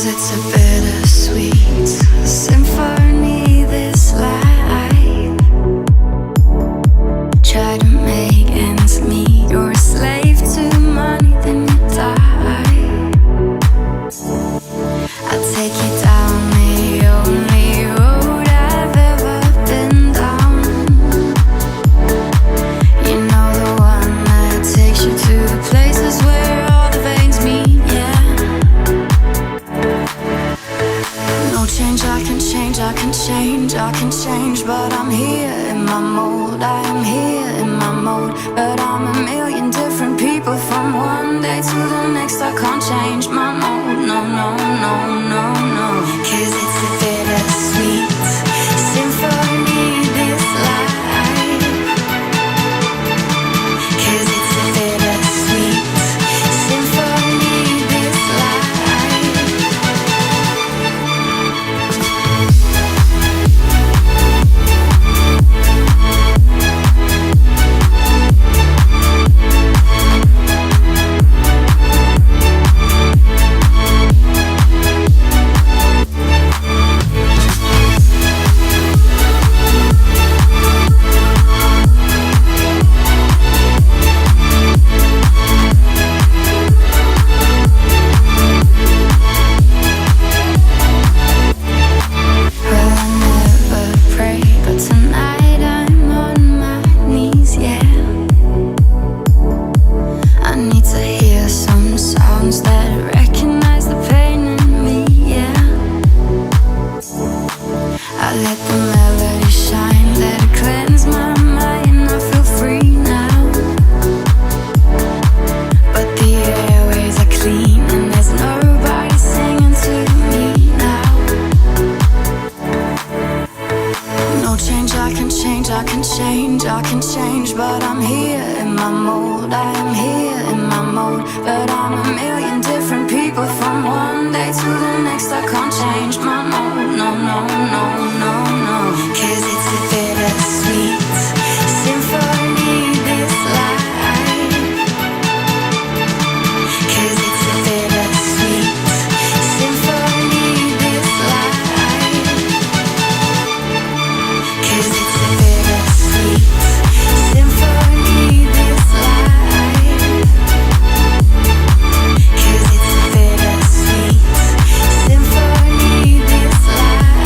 it's a bittersweet symphony, this life. Try to make ends meet, you're a slave to money, then you die. I'll take you down the only road I've ever been down. You know, the one that takes you to the places where all the veins meet, yeah. No change, I can change, I can change, I can change, but I'm here in my mold. I am here in my mode, but I'm a million different people from one day to the next. I can't change my mode, no, no, no, no, no. 'Cause it's a bittersweet symphony, this life. 'Cause it's a bittersweet symphony, this life. I can change, but I'm here in my mold. I am here in my mode, but I'm a million different people from one day to the next. I can't change my mode, no, no, no, no, no. 'Cause it's a bittersweet symphony, this life. 'Cause it's a bittersweet symphony, this life. 'Cause it's a bittersweet symphony, this life. 'Cause it's a bittersweet symphony, this life.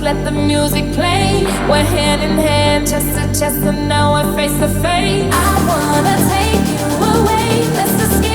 let the music play. We're hand in hand, chest to chest, and now we're face to face. I wanna take you away, let's escape.